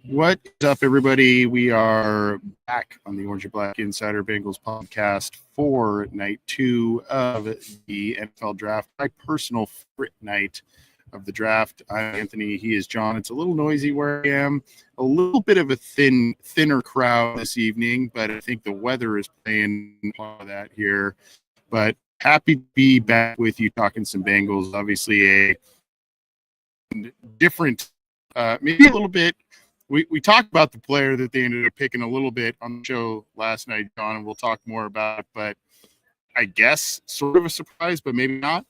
What is up, everybody? We are back on the Orange and Black Insider Bengals podcast for night 2 of the NFL draft. My personal favorite night of the draft. I'm Anthony. He is John. It's a little noisy where I am. A little bit of a thinner crowd this evening, but I think the weather is playing part of that here. But happy to be back with you talking some Bengals. Obviously a different, maybe a little bit. We talked about the player that they ended up picking a little bit on the show last night, John, and we'll talk more about it. But I guess sort of a surprise, but maybe not.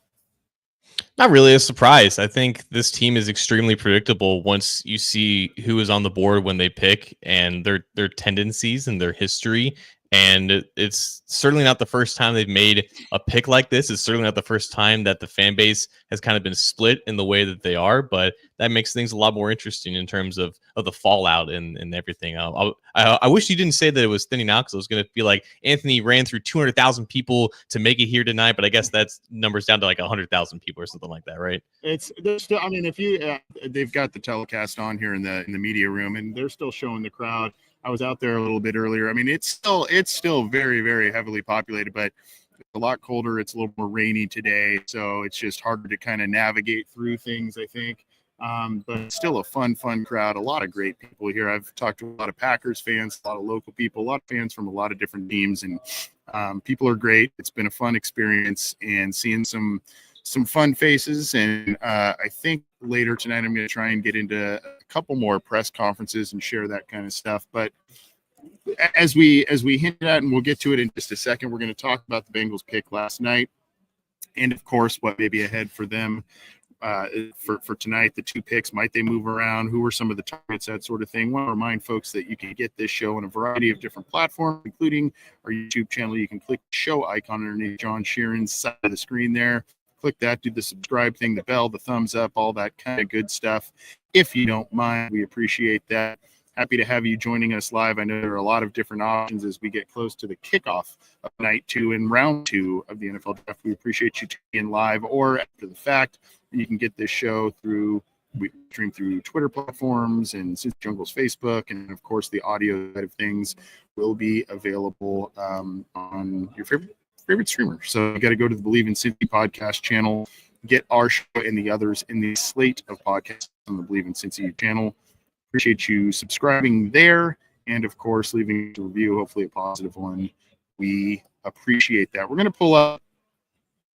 Not really a surprise. I think this team is extremely predictable once you see who is on the board when they pick and their tendencies and their history. And it's certainly not the first time they've made a pick like this. It's certainly not the first time that the fan base has kind of been split in the way that they are, but that makes things a lot more interesting in terms of the fallout and everything. I wish you didn't say that it was thinning out, because I was going to be like, Anthony ran through 200,000 people to make it here tonight, but I guess that's numbers down to like 100,000 people or something like that, right? There's still, I mean, if you they've got the telecast on here in the media room, and they're still showing the crowd. I was out there a little bit earlier. I mean, it's still very, very heavily populated, but it's a lot colder. It's a little more rainy today, so it's just harder to kind of navigate through things, I think. But it's still a fun crowd. A lot of great people here. I've talked to a lot of Packers fans, a lot of local people, a lot of fans from a lot of different teams, and people are great. It's been a fun experience, and seeing some fun faces. And I think later tonight I'm going to try and get into a couple more press conferences and share that kind of stuff. But as we hinted at, and we'll get to it in just a second, we're going to talk about the Bengals pick last night, and of course what may be ahead for them for tonight. The 2 picks, might they move around? Who are some of the targets? That sort of thing. I want to remind folks that you can get this show on a variety of different platforms, including our YouTube channel. You can click the show icon underneath John Sheeran's side of the screen there. Click that, do the subscribe thing, the bell, the thumbs up, all that kind of good stuff. If you don't mind, we appreciate that. Happy to have you joining us live. I know there are a lot of different options as we get close to the kickoff of night 2 and round 2 of the NFL draft. We appreciate you tuning in live or after the fact. You can get this show we stream through Twitter platforms and Cincy Jungle's Facebook, and of course the audio side of things will be available on your favorite streamer. So you got to go to the Believe in Cincy podcast channel, get our show and the others in the slate of podcasts on the Believe in Cincy channel. Appreciate you subscribing there, and of course leaving a review, hopefully a positive one. We appreciate that. We're going to pull up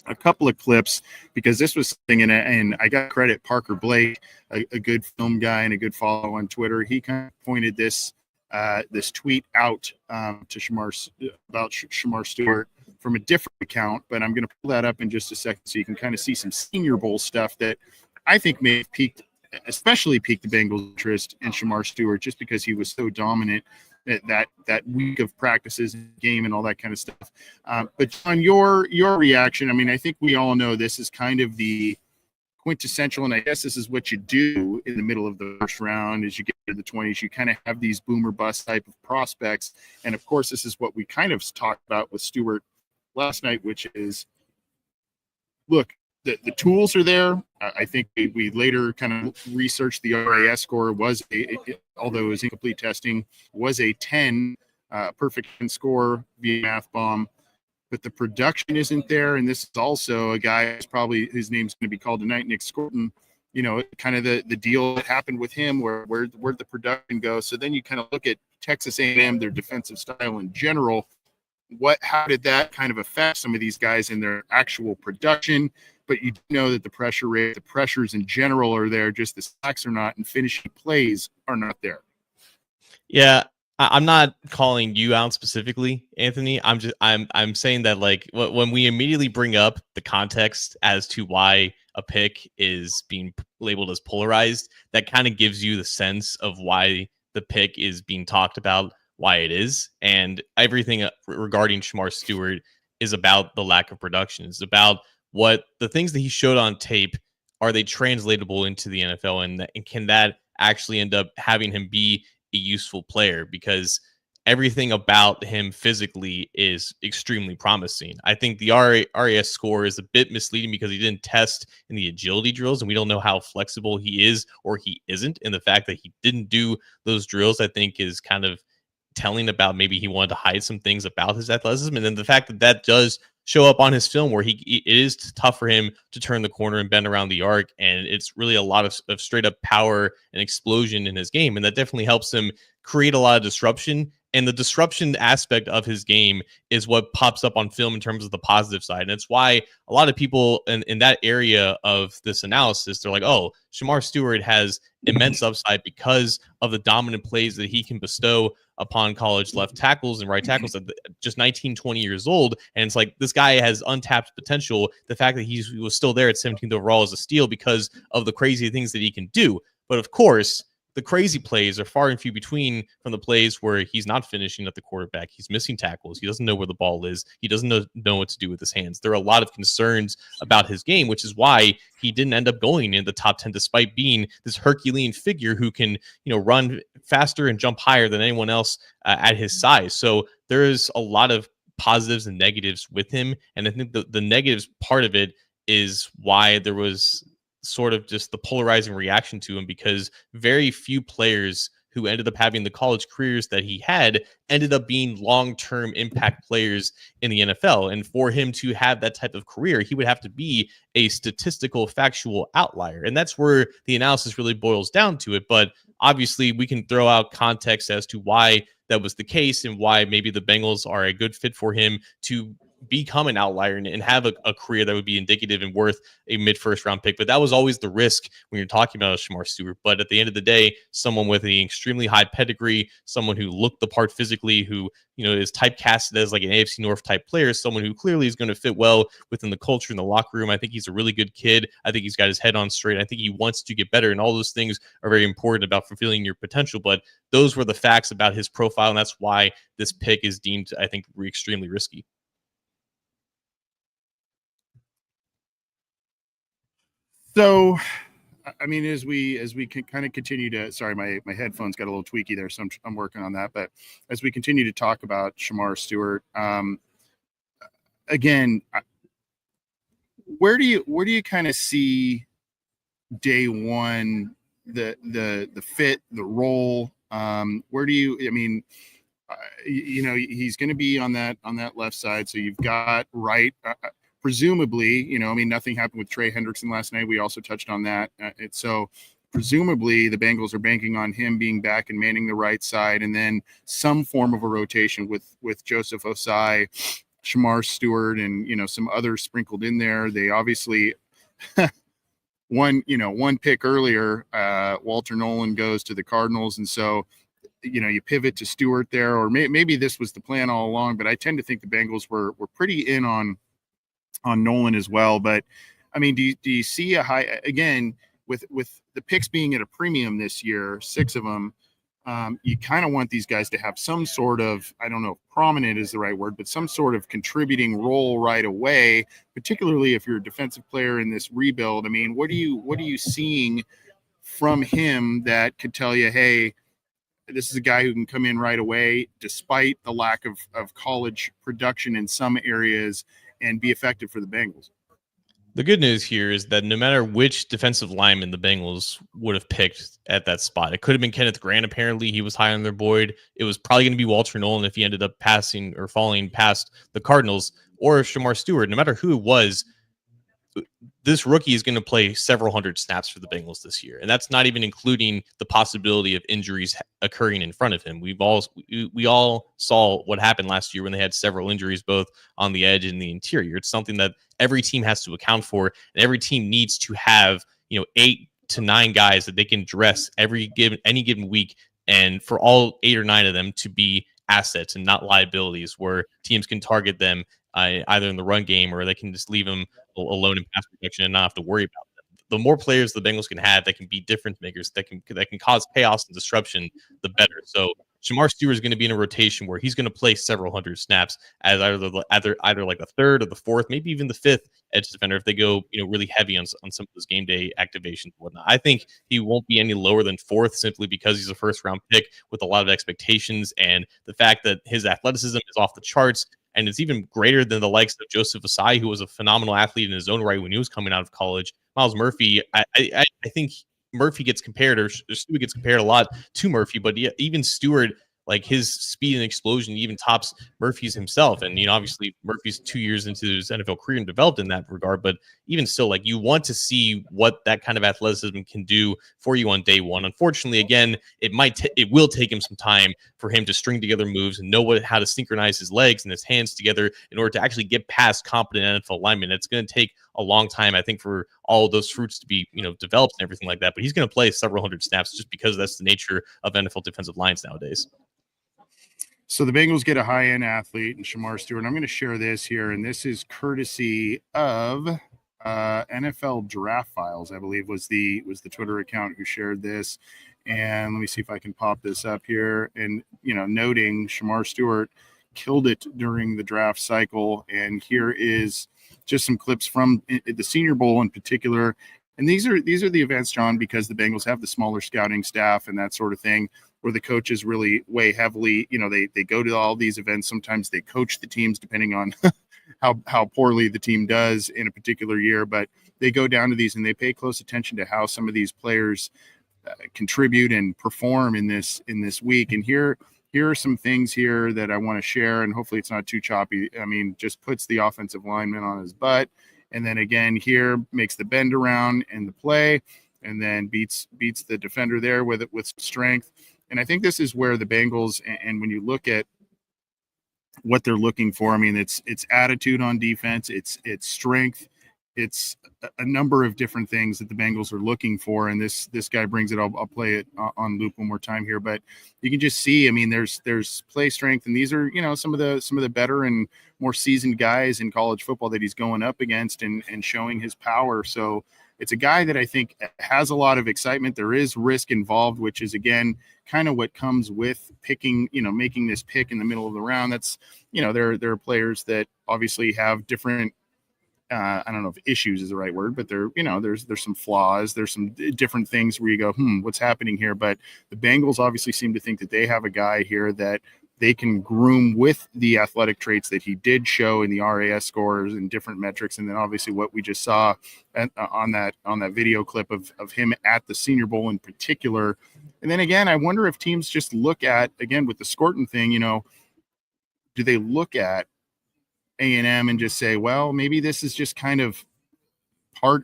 a couple of clips because this was something, and I got credit Parker Blake, a good film guy and a good follow on Twitter. He kind of pointed this tweet out to Shamar Stewart from a different account, but I'm going to pull that up in just a second so you can kind of see some Senior Bowl stuff that I think may have especially piqued the Bengals' interest in Shamar Stewart, just because he was so dominant that week of practices, game, and all that kind of stuff. But John, your reaction, I mean, I think we all know this is kind of the quintessential, and I guess this is what you do in the middle of the first round. As you get to the 20s, you kind of have these boomer bust type of prospects. And of course, this is what we kind of talked about with Stewart last night, which is, look, the tools are there. I think we later kind of researched the RAS score although it was incomplete testing, was a 10, perfect score via math bomb. But the production isn't there, and this is also a guy who's probably, his name's going to be called tonight, Nick Scorton. You know, kind of the deal that happened with him, where'd the production go. So then you kind of look at Texas A&M, their defensive style in general. how did that kind of affect some of these guys in their actual production? But you know that the pressure rate, the pressures in general are there, just the sacks are not, and finishing plays are not there. Yeah, I'm not calling you out specifically, Anthony. I'm saying that, like, when we immediately bring up the context as to why a pick is being labeled as polarized, that kind of gives you the sense of why the pick is being talked about, why it is, and everything regarding Shamar Stewart is about the lack of production. It's about what the things that he showed on tape, are they translatable into the NFL, and can that actually end up having him be a useful player, because everything about him physically is extremely promising. I think the RAS score is a bit misleading because he didn't test in the agility drills, and we don't know how flexible he is or he isn't. And the fact that he didn't do those drills, I think, is kind of telling about maybe he wanted to hide some things about his athleticism. And then the fact that that does show up on his film, where it is tough for him to turn the corner and bend around the arc, and it's really a lot of straight up power and explosion in his game, and that definitely helps him create a lot of disruption. And the disruption aspect of his game is what pops up on film in terms of the positive side. And it's why a lot of people in that area of this analysis, they're like, oh, Shamar Stewart has immense upside because of the dominant plays that he can bestow upon college left tackles and right tackles at just 19, 20 years old. And it's like, this guy has untapped potential. The fact that he was still there at 17th overall is a steal because of the crazy things that he can do. But of course, the crazy plays are far and few between from the plays where he's not finishing at the quarterback. He's missing tackles. He doesn't know where the ball is. He doesn't know what to do with his hands. There are a lot of concerns about his game, which is why he didn't end up going in the top 10, despite being this Herculean figure who can, run faster and jump higher than anyone else at his size. So there is a lot of positives and negatives with him. And I think the negatives part of it is why there was sort of just the polarizing reaction to him, because very few players who ended up having the college careers that he had ended up being long-term impact players in the NFL. And for him to have that type of career, he would have to be a statistical, factual outlier. And that's where the analysis really boils down to it. But obviously, we can throw out context as to why that was the case and why maybe the Bengals are a good fit for him to become an outlier and have a career that would be indicative and worth a mid-first round pick. But that was always the risk when you're talking about Shamar Stewart. But at the end of the day, someone with an extremely high pedigree, someone who looked the part physically, who is typecasted as like an AFC North type player, someone who clearly is going to fit well within the culture in the locker room. I think he's a really good kid. I think he's got his head on straight. I think he wants to get better, and all those things are very important about fulfilling your potential. But those were the facts about his profile, and that's why this pick is deemed, I think, extremely risky. So, I mean, as we can kind of continue to, sorry, my headphones got a little tweaky there, so I'm working on that. But as we continue to talk about Shamar Stewart, again, where do you kind of see day one, the fit, the role? Where do you? I mean, he's going to be on that left side, so you've got right. Presumably, I mean, nothing happened with Trey Hendrickson last night. We also touched on that. So presumably the Bengals are banking on him being back and manning the right side, and then some form of a rotation with Joseph Osai, Shamar Stewart, and, some others sprinkled in there. They obviously one pick earlier, Walter Nolan goes to the Cardinals. And so, you pivot to Stewart there, or maybe this was the plan all along, but I tend to think the Bengals were pretty in on Nolan as well. But I mean, do you see a high, again, with the picks being at a premium this year, 6 of them, you kind of want these guys to have some sort of, I don't know if prominent is the right word, but some sort of contributing role right away, particularly if you're a defensive player in this rebuild. I mean, what are you seeing from him that could tell you, hey, this is a guy who can come in right away despite the lack of college production in some areas and be effective for the Bengals? The good news here is that no matter which defensive lineman the Bengals would have picked at that spot, it could have been Kenneth Grant. Apparently, he was high on their board. It was probably going to be Walter Nolan if he ended up passing or falling past the Cardinals, or Shamar Stewart. No matter who it was, this rookie is going to play several hundred snaps for the Bengals this year, and that's not even including the possibility of injuries occurring in front of him. We all saw what happened last year when they had several injuries, both on the edge and the interior. It's something that every team has to account for, and every team needs to have 8 to 9 guys that they can dress any given week, and for all 8 or 9 of them to be assets and not liabilities, where teams can target them either in the run game, or they can just leave them alone in pass protection and not have to worry about them. The more players the Bengals can have that can be difference makers, that can cause chaos and disruption, the better. So Shamar Stewart is going to be in a rotation where he's going to play several hundred snaps as either like the third or the fourth, maybe even the fifth edge defender if they go really heavy on some of those game day activations and whatnot. I think he won't be any lower than fourth simply because he's a first round pick with a lot of expectations, and the fact that his athleticism is off the charts. And it's even greater than the likes of Joseph Asai, who was a phenomenal athlete in his own right when he was coming out of college. Miles Murphy, I think Murphy gets compared, or Stewart gets compared a lot to Murphy, but even Stewart, like his speed and explosion, even tops Murphy's himself. And obviously Murphy's 2 years into his NFL career and developed in that regard, but even still, like, you want to see what that kind of athleticism can do for you on day one. Unfortunately, again, it will take him some time for him to string together moves and know how to synchronize his legs and his hands together in order to actually get past competent NFL linemen. It's going to take a long time, I think, for all of those fruits to be developed and everything like that. But he's going to play several hundred snaps just because that's the nature of NFL defensive lines nowadays. So the Bengals get a high-end athlete in Shamar Stewart. I'm going to share this here, and this is courtesy of NFL Draft Files, I believe was the Twitter account who shared this. And let me see if I can pop this up here. And noting Shamar Stewart killed it during the draft cycle. And here is just some clips from the Senior Bowl in particular. And these are the events, John, because the Bengals have the smaller scouting staff and that sort of thing, where the coaches really weigh heavily. They go to all these events. Sometimes they coach the teams depending on how poorly the team does in a particular year. But they go down to these and they pay close attention to how some of these players contribute and perform in this week. And here are some things here that I want to share, and hopefully it's not too choppy. I mean, just puts the offensive lineman on his butt. And then again here makes the bend around in the play, and then beats the defender there with strength. And I think this is where the Bengals, and when you look at what they're looking for, I mean, it's attitude on defense, it's strength, it's a number of different things that the Bengals are looking for. And this guy brings it. I'll play it on loop one more time here, but you can just see, I mean, there's play strength, and these are, some of the better and more seasoned guys in college football that he's going up against and showing his power. So it's a guy that I think has a lot of excitement. There is risk involved, which is, again, kind of what comes with picking, making this pick in the middle of the round. That's, there are players that obviously have different, I don't know if issues is the right word, but there's some flaws. There's some different things where you go, what's happening here? But the Bengals obviously seem to think that they have a guy here that they can groom with the athletic traits that he did show in the RAS scores and different metrics. And then obviously what we just saw on that video clip of him at the Senior Bowl in particular. And then again, I wonder if teams just look at, again, with the Scorton thing, do they look at A&M and just say, well, maybe this is just kind of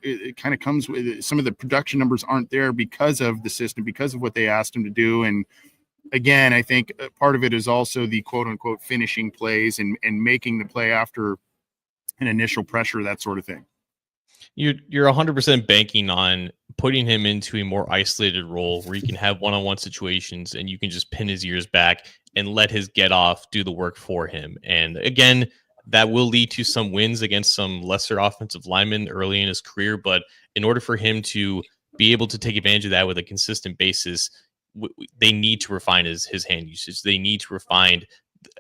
it kind of comes with some of the production numbers aren't there because of the system, because of what they asked him to do. And again, I think part of it is also the quote unquote finishing plays and making the play after an initial pressure, that sort of thing. You're 100% banking on putting him into a more isolated role where you can have one-on-one situations and you can just pin his ears back and let his get off do the work for him. And again, that will lead to some wins against some lesser offensive linemen early in his career. But in order for him to be able to take advantage of that with a consistent basis, they need to refine his hand usage. They need to refine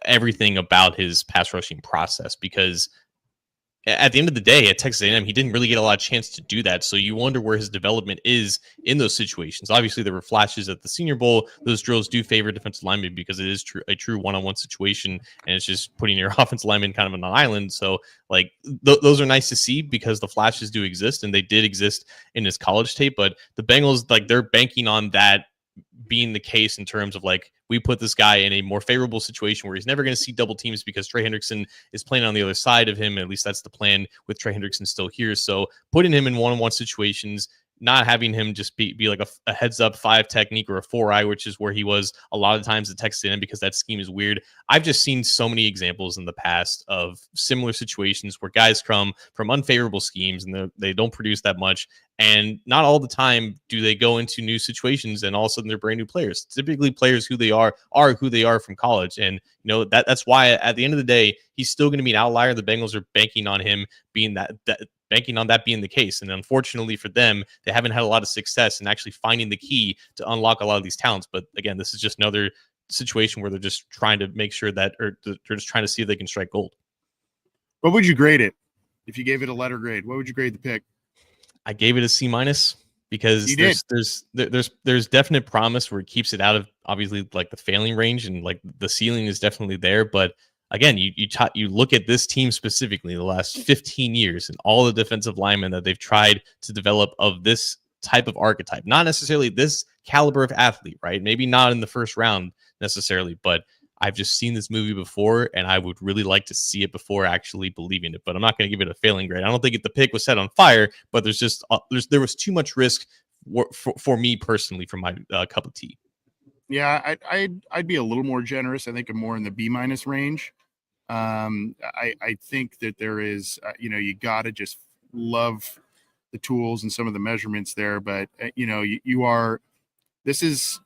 everything about his pass rushing process, because at the end of the day, at Texas A&M, he didn't really get a lot of chance to do that. So you wonder where his development is in those situations. Obviously, there were flashes at the Senior Bowl. Those drills do favor defensive linemen because it is a true one-on-one situation, and it's just putting your offensive lineman kind of on an island. So, like, those are nice to see because the flashes do exist, and they did exist in his college tape. But the Bengals, like, they're banking on that being the case in terms of, like, we put this guy in a more favorable situation where he's never going to see double teams because Trey Hendrickson is playing on the other side of him. At least that's the plan with Trey Hendrickson still here. So putting him in one-on-one situations, not having him just be like a heads up 5 technique or a 4-eye, which is where he was a lot of times at Texas A&M because that scheme is weird. I've just seen so many examples in the past of similar situations where guys come from unfavorable schemes and they don't produce that much. And not all the time do they go into new situations and all of a sudden they're brand new players. Typically players who they are who they are from college. And that's why at the end of the day, he's still going to be an outlier. The Bengals are banking on him being banking on that being the case. And unfortunately for them, they haven't had a lot of success in actually finding the key to unlock a lot of these talents. But again, this is just another situation where they're just trying to make sure that, or they're just trying to see if they can strike gold. What would you grade it if you gave it a letter grade? What would you grade the pick? I gave it a C- because there's definite promise where it keeps it out of obviously like the failing range, and like the ceiling is definitely there. But again, you look at this team specifically the last 15 years and all the defensive linemen that they've tried to develop of this type of archetype, not necessarily this caliber of athlete, right? Maybe not in the first round necessarily, but I've just seen this movie before and I would really like to see it before actually believing it, but I'm not going to give it a failing grade. I don't think the pick was set on fire, but there was too much risk for me personally for my cup of tea. Yeah, I'd be a little more generous. I think I'm more in the B- range. I think that there is, you got to just love the tools and some of the measurements there, but this is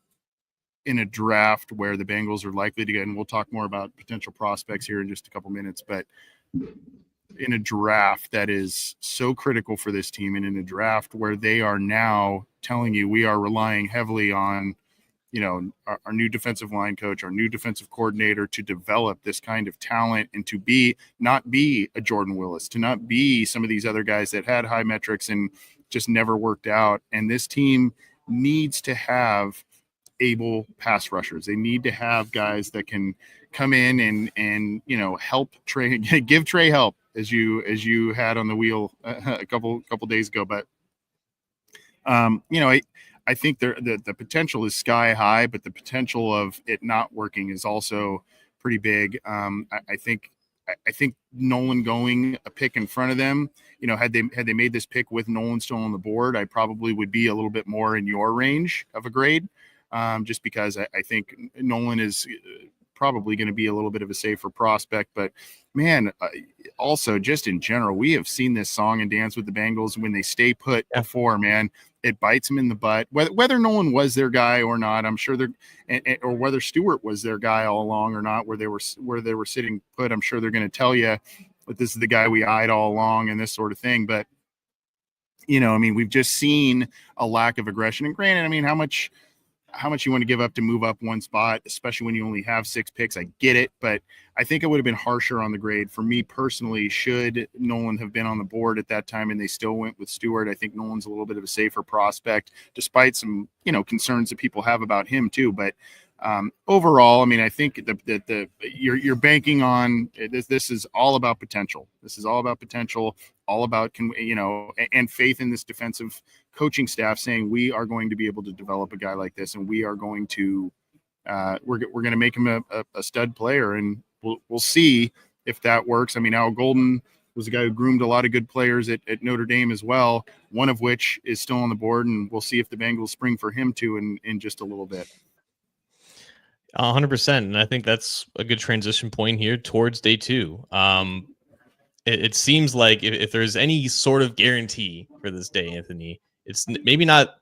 in a draft where the Bengals are likely to get, and we'll talk more about potential prospects here in just a couple minutes, but in a draft that is so critical for this team, and in a draft where they are now telling you we are relying heavily on our new defensive line coach, our new defensive coordinator to develop this kind of talent and to not be a Jordan Willis, to not be some of these other guys that had high metrics and just never worked out. And this team needs to have able pass rushers. They need to have guys that can come in and help Trey, give Trey help as you had on the wheel a couple days ago. But I think the potential is sky high, but the potential of it not working is also pretty big. I think Nolan going a pick in front of them, had they made this pick with Nolan still on the board, I probably would be a little bit more in your range of a grade, just because I think Nolan is probably going to be a little bit of a safer prospect. But man, also just in general, we have seen this song and dance with the Bengals when they stay put before, man. It bites them in the butt. Whether Nolan was their guy or not, I'm sure or whether Stewart was their guy all along or not, where they were sitting put, I'm sure they're going to tell you that this is the guy we eyed all along and this sort of thing. But we've just seen a lack of aggression. And granted, how much you want to give up to move up one spot, especially when you only have 6 picks. I get it, but I think it would have been harsher on the grade for me personally. Should Nolan have been on the board at that time and they still went with Stewart, I think Nolan's a little bit of a safer prospect, despite some, concerns that people have about him too. But overall, I think that you're banking on this. This is all about potential. This is all about potential, all about, and faith in this defensive coaching staff saying we are going to be able to develop a guy like this, and we are going to we're going to make him a stud player, and we'll see if that works. Al Golden was a guy who groomed a lot of good players at Notre Dame as well, one of which is still on the board, and we'll see if the Bengals spring for him too in just a little bit. 100%, and I think that's a good transition point here towards day 2. It seems like if there's any sort of guarantee for this day, Anthony, it's maybe not.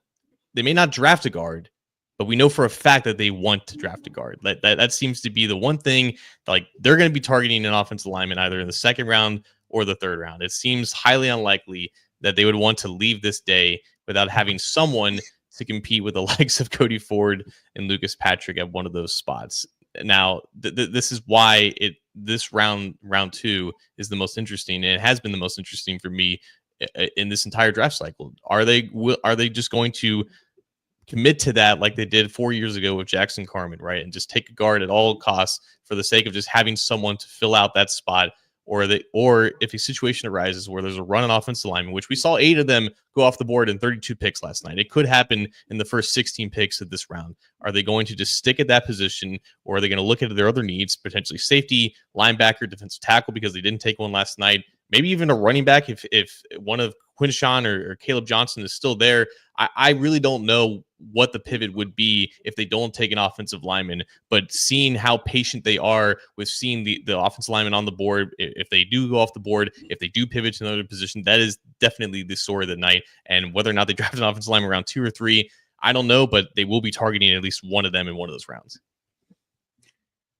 They may not draft a guard, but we know for a fact that they want to draft a guard. That seems to be the one thing. Like, they're going to be targeting an offensive lineman either in the 2nd round or the 3rd round. It seems highly unlikely that they would want to leave this day without having someone to compete with the likes of Cody Ford and Lucas Patrick at one of those spots. Now, this is why this round 2 is the most interesting, and it has been the most interesting for me in this entire draft cycle. Are they just going to commit to that like they did 4 years ago with Jackson Carman, right? And just take a guard at all costs for the sake of just having someone to fill out that spot? or if a situation arises where there's a run on offensive lineman, which we saw 8 of them go off the board in 32 picks last night. It could happen in the first 16 picks of this round. Are they going to just stick at that position, or are they going to look at their other needs, potentially safety, linebacker, defensive tackle, because they didn't take one last night? Maybe even a running back if one of Quinshawn or Caleb Johnson is still there. I really don't know what the pivot would be if they don't take an offensive lineman, but seeing how patient they are with seeing the offensive lineman on the board, if they do go off the board, if they do pivot to another position, that is definitely the story of the night. And whether or not they draft an offensive lineman around 2 or 3, I don't know, but they will be targeting at least one of them in one of those rounds.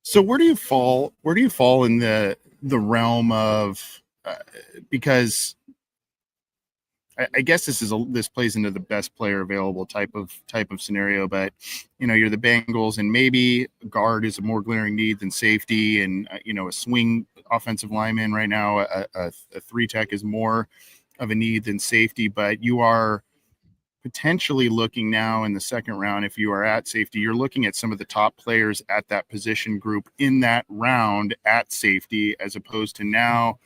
So where do you fall? Where do you fall in the realm of because I guess this plays into the best player available type of scenario, but you're the Bengals, and maybe guard is a more glaring need than safety, and a swing offensive lineman right now, a 3-tech is more of a need than safety, but you are potentially looking now in the second round, if you are at safety, you're looking at some of the top players at that position group in that round at safety, as opposed to now,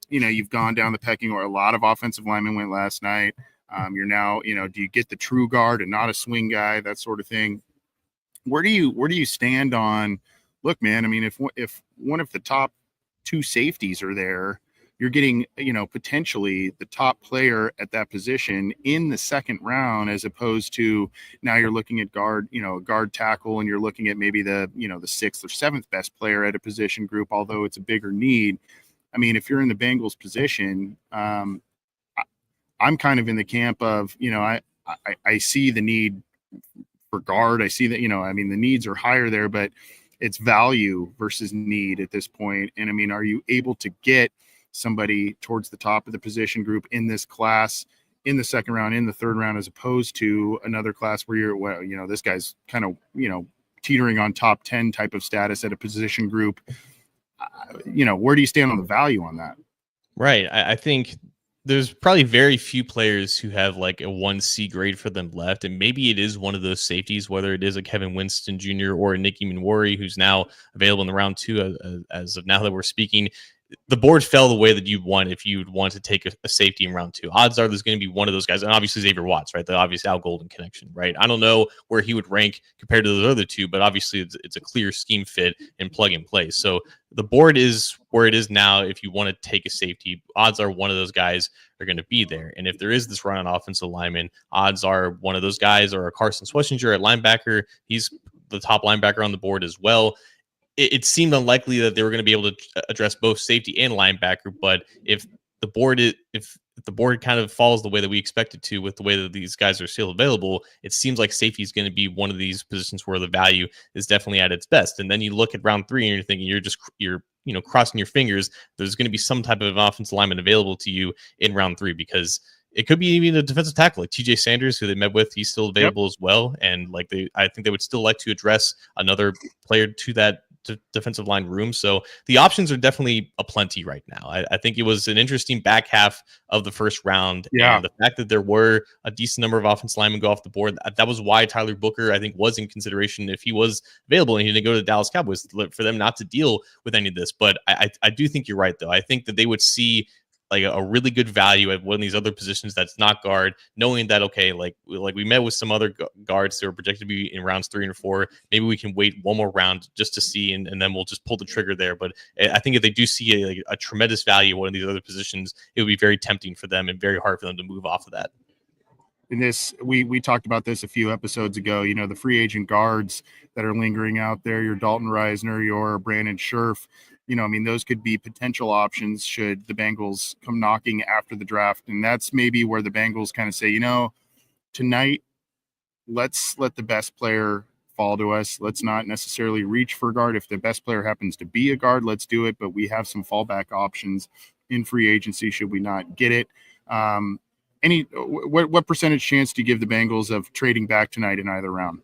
you've gone down the pecking order. A lot of offensive linemen went last night. You're now, do you get the true guard and not a swing guy, that sort of thing? Where do you stand on, look, man, I mean, if one of the top 2 safeties are there, you're getting, potentially the top player at that position in the second round, as opposed to now you're looking at guard, guard tackle, and you're looking at maybe the 6th or 7th best player at a position group, although it's a bigger need. I mean, if you're in the Bengals position, I'm kind of in the camp of, I see the need for guard. I see that, the needs are higher there, but it's value versus need at this point. And I mean, are you able to get somebody towards the top of the position group in this class in the second round, in the third round, as opposed to another class where you're, this guy's kind of, teetering on top 10 type of status at a position group? Where do you stand on the value on that? Right. I think there's probably very few players who have like a 1C grade for them left. And maybe it is one of those safeties, whether it is a Kevin Winston Jr. or a Nicky Manwari, who's now available in the round 2 as of now that we're speaking. The board fell the way that you want if you'd want to take a safety in round 2. Odds are there's going to be one of those guys, and obviously Xavier Watts, right? The obvious Al Golden connection, right? I don't know where he would rank compared to those other 2, but obviously it's a clear scheme fit and plug and play. So the board is where it is now. If you want to take a safety, odds are one of those guys are going to be there. And if there is this run on offensive lineman, odds are one of those guys, or a Carson Schlesinger at linebacker. He's the top linebacker on the board as well. It seemed unlikely that they were going to be able to address both safety and linebacker. But if the board kind of falls the way that we expect it to, with the way that these guys are still available, it seems like safety is going to be one of these positions where the value is definitely at its best. And then you look at round 3 and you're thinking you're crossing your fingers. There's going to be some type of offensive lineman available to you in round 3, because it could be even a defensive tackle like TJ Sanders, who they met with. He's still available as well. And I think they would still like to address another player to that defensive line room. So the options are definitely aplenty right now. I think it was an interesting back half of the first round. Yeah. And the fact that there were a decent number of offensive linemen go off the board, that was why Tyler Booker, I think, was in consideration if he was available and he didn't go to the Dallas Cowboys, for them not to deal with any of this. But I do think you're right, though. I think that they would see like a really good value at one of these other positions that's not guard, knowing that, okay, like we met with some other guards that were projected to be in rounds 3 and 4. Maybe we can wait one more round just to see, and then we'll just pull the trigger there. But I think if they do see a tremendous value at one of these other positions, it would be very tempting for them and very hard for them to move off of that. In this, we talked about this a few episodes ago, the free agent guards that are lingering out there, your Dalton Reisner, your Brandon Scherf, those could be potential options should the Bengals come knocking after the draft. And that's maybe where the Bengals kind of say, tonight, let's let the best player fall to us. Let's not necessarily reach for guard. If the best player happens to be a guard, let's do it. But we have some fallback options in free agency should we not get it. What percentage chance do you give the Bengals of trading back tonight in either round?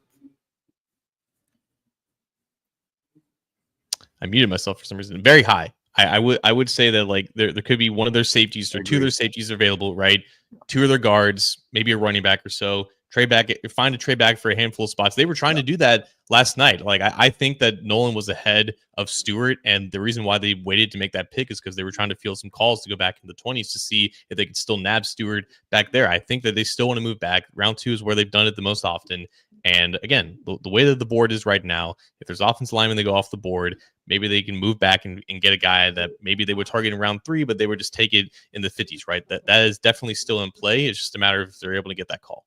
I muted myself for some reason. Very high. I would say that there could be one of their safeties or 2 of their safeties available, right? 2 of their guards, maybe a running back or so, trade back, find a trade back for a handful of spots. They were trying to do that last night. Like I think that Nolan was ahead of Stewart, and the reason why they waited to make that pick is because they were trying to field some calls to go back in the 20s to see if they could still nab Stewart back there. I think that they still want to move back. Round 2 is where they've done it the most often. And again, the way that the board is right now, if there's offensive linemen that go off the board, maybe they can move back and get a guy that maybe they would target in round 3, but they would just take it in the 50s, right? That is definitely still in play. It's just a matter of if they're able to get that call.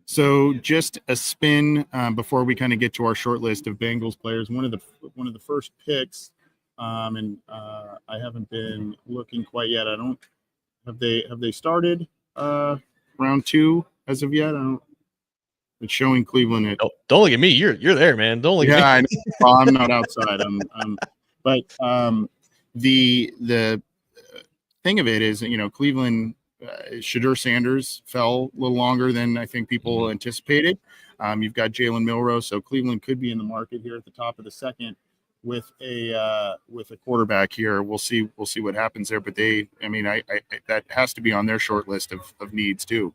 So just a spin before we kind of get to our short list of Bengals players. One of the first picks, and I haven't been looking quite yet. I don't have they started round 2 as of yet. I don't. It's showing Cleveland at. Don't look at me. You're there, man. Don't look at me. Yeah, I know. Well, I'm not outside. But the thing of it is, Cleveland. Shedeur Sanders fell a little longer than I think people anticipated. You've got Jalen Milroe, so Cleveland could be in the market here at the top of the second with a quarterback here. We'll see what happens there. But I that has to be on their short list of needs too.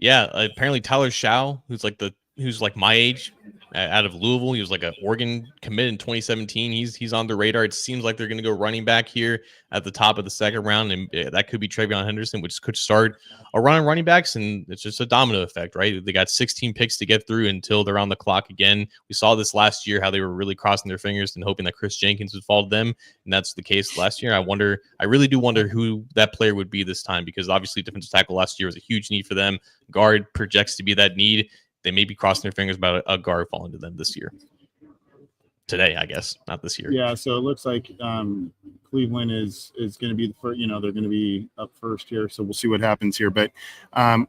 Yeah, apparently Tyler Shaw, who's like my age, out of Louisville. He was like an Oregon commit in 2017. He's on the radar. It seems like they're going to go running back here at the top of the second round, and that could be Travion Henderson, which could start a run on running backs, and it's just a domino effect, right? They got 16 picks to get through until they're on the clock again. We saw this last year, how they were really crossing their fingers and hoping that Chris Jenkins would fall to them, and that's the case last year. I really do wonder who that player would be this time, because obviously defensive tackle last year was a huge need for them. Guard projects to be that need. They may be crossing their fingers about a guard falling to them this year. Today, I guess, not this year. Yeah, so it looks like Cleveland is going to be the first. They're going to be up first here, so we'll see what happens here. But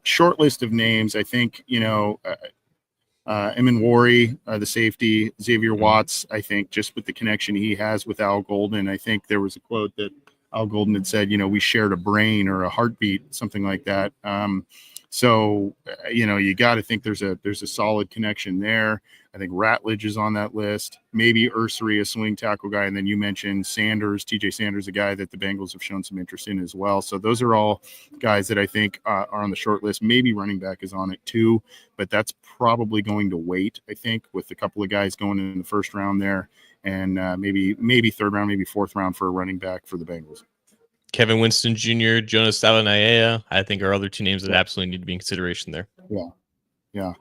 short list of names, I think. Emin Wari, the safety, Xavier Watts. I think just with the connection he has with Al Golden, I think there was a quote that Al Golden had said, we shared a brain or a heartbeat, something like that. So, you got to think there's a solid connection there. I think Ratledge is on that list. Maybe Ursary, a swing tackle guy. And then you mentioned Sanders, TJ Sanders, a guy that the Bengals have shown some interest in as well. So those are all guys that I think are on the short list. Maybe running back is on it too, but that's probably going to wait, I think, with a couple of guys going in the first round there, and maybe third round, maybe fourth round for a running back for the Bengals. Kevin Winston Jr., Jonas Salanaea, I think are other two names that absolutely need to be in consideration there. Yeah.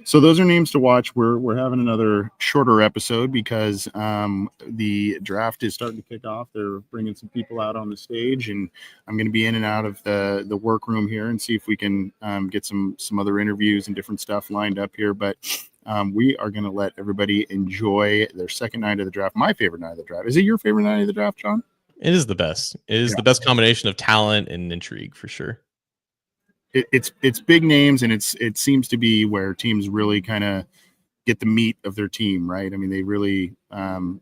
So those are names to watch. We're having another shorter episode because the draft is starting to kick off. They're bringing some people out on the stage, and I'm going to be in and out of the workroom here and see if we can get some other interviews and different stuff lined up here. But we are going to let everybody enjoy their second night of the draft. My favorite night of the draft. Is it your favorite night of the draft, John? It is the best. It is the best combination of talent and intrigue for sure. It's big names, and it seems to be where teams really kind of get the meat of their team, right? I mean, they really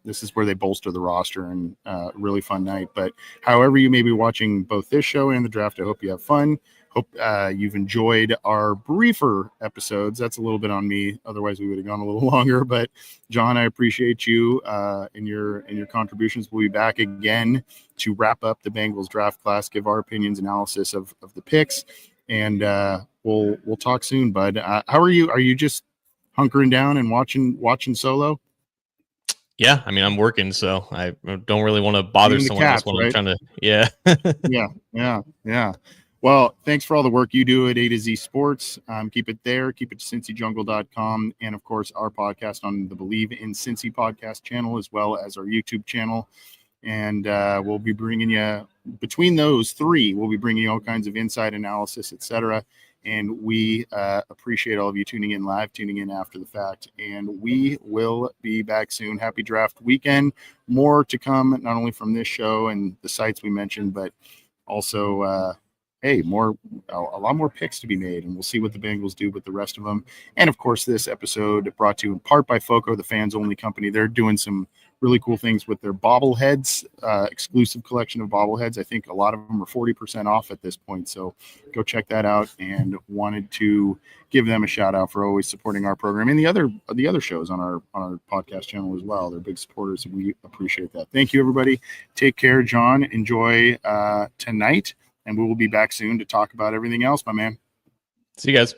this is where they bolster the roster, and really fun night. But however you may be watching both this show and the draft, I hope you have fun. Hope you've enjoyed our briefer episodes. That's a little bit on me. Otherwise, we would have gone a little longer. But John, I appreciate you and your contributions. We'll be back again to wrap up the Bengals draft class, give our opinions, analysis of the picks, and we'll talk soon. Bud, how are you? Are you just hunkering down and watching solo? Yeah, I mean, I'm working, so I don't really want to bother someone else when I'm trying to. Yeah. Yeah. Well, thanks for all the work you do at A to Z Sports. Keep it there. Keep it to CincyJungle.com. And, of course, our podcast on the Believe in Cincy podcast channel, as well as our YouTube channel. And we'll be bringing you, between those three, we'll be bringing you all kinds of inside analysis, etc. And we appreciate all of you tuning in live, tuning in after the fact. And we will be back soon. Happy draft weekend. More to come, not only from this show and the sites we mentioned, but also a lot more picks to be made, and we'll see what the Bengals do with the rest of them. And of course, this episode brought to you in part by Foco, the fans only company. They're doing some really cool things with their bobbleheads, exclusive collection of bobbleheads. I think a lot of them are 40% off at this point. So go check that out, and wanted to give them a shout out for always supporting our program and the other shows on our podcast channel as well. They're big supporters, and we appreciate that. Thank you, everybody. Take care, John. Enjoy tonight. And we will be back soon to talk about everything else, my man. See you guys.